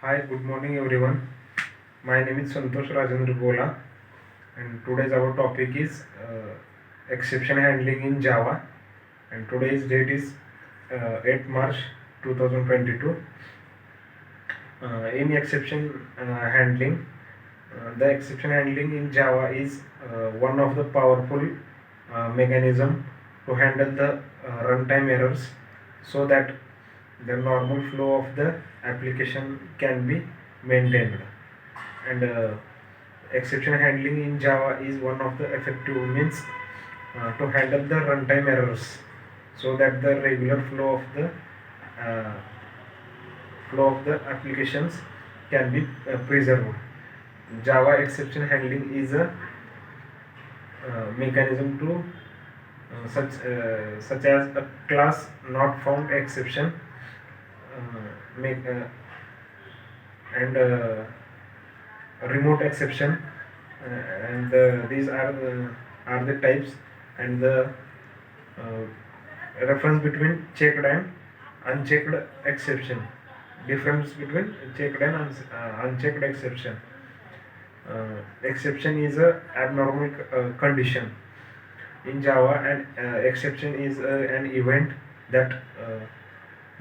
Hi, good morning everyone. My name is Santosh Rajendra Gola, and today's our topic is exception handling in Java. And today's date is 8 March 2022. In exception handling, the exception handling in Java is one of the powerful mechanism to handle the runtime errors so that the normal flow of the application can be maintained. And exception handling in Java is one of the effective means to handle the runtime errors so that the regular uh, flow of the applications can be preserved. Java exception handling is a mechanism to such as a class not found exception make and remote exception, and these are the types, and the reference between checked and unchecked exception, difference between checked and unchecked exception. Exception is a abnormal condition in Java, and exception is an event that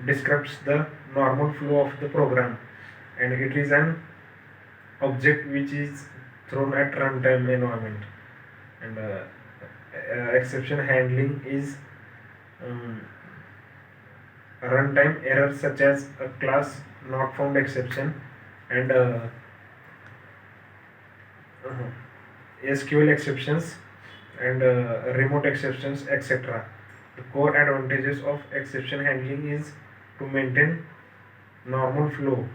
disrupts the normal flow of the program, and it is an object which is thrown at runtime environment. And exception handling is um, runtime errors such as a class not found exception, and SQL exceptions, and remote exceptions, etc. The core advantages of exception handling is to maintain normal flow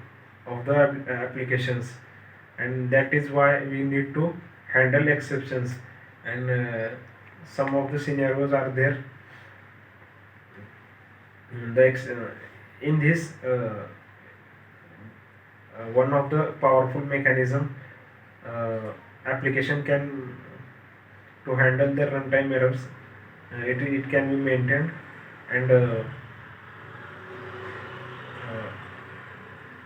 of the applications, and that is why we need to handle exceptions. And some of the scenarios are there. In this one of the powerful mechanism application can to handle the runtime errors, it can be maintained, and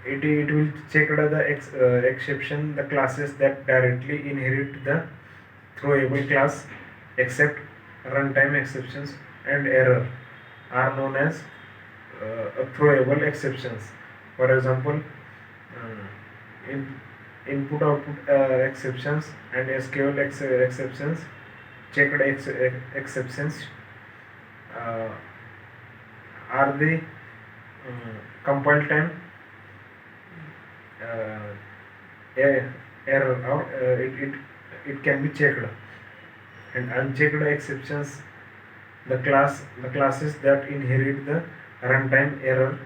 it will check the exception the classes that directly inherit the throwable class, except runtime exceptions and error are known as throwable exceptions. For example, in input output exceptions and SQL exceptions, checked exceptions uh, are the compile time uh, error, or it can be checked, and unchecked exceptions the classes that inherit the runtime error.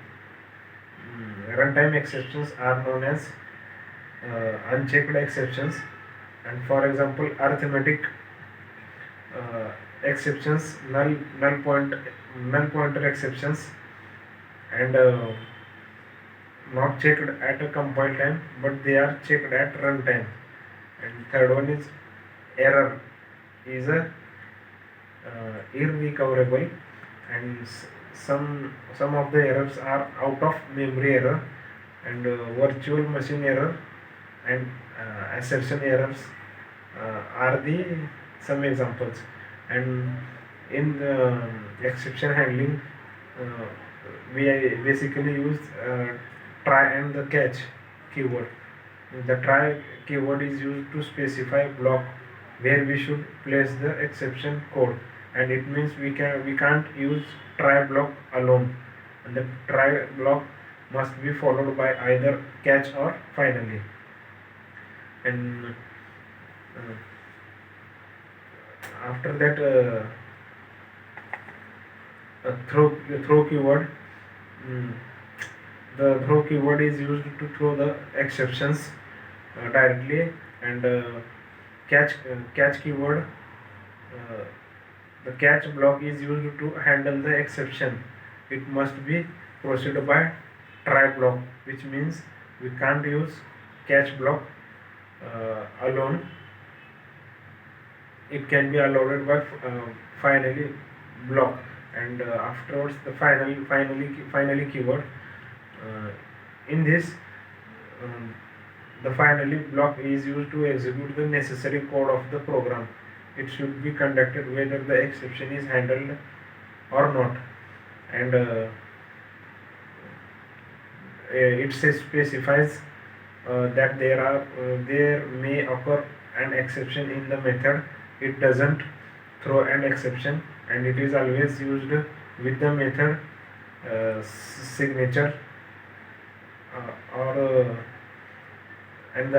Runtime exceptions are known as unchecked exceptions. And for example, arithmetic uh, exceptions, null pointer exceptions, and not checked at a compile time, but they are checked at runtime. And third one is error is a irrecoverable, and some of the errors are out of memory error, and virtual machine error, and assertion errors are the some examples. And in the exception handling, uh, we basically use try and the catch keyword. The try keyword is used to specify block where we should place the exception code, and it means we can't use try block alone, and the try block must be followed by either catch or finally. And after that, throw keyword. mm, the throw keyword is used to throw the exceptions directly, and catch keyword, uh, the catch block is used to handle the exception. It must be proceeded by try block, which means we can't use catch block alone. It can be allowed by finally block, and afterwards the finally keyword. uh, in this um, the finally block is used to execute the necessary code of the program. It should be conducted whether the exception is handled or not, and it specifies that there may occur an exception in the method. It doesn't throw an exception, and it is always used with the method signature or and the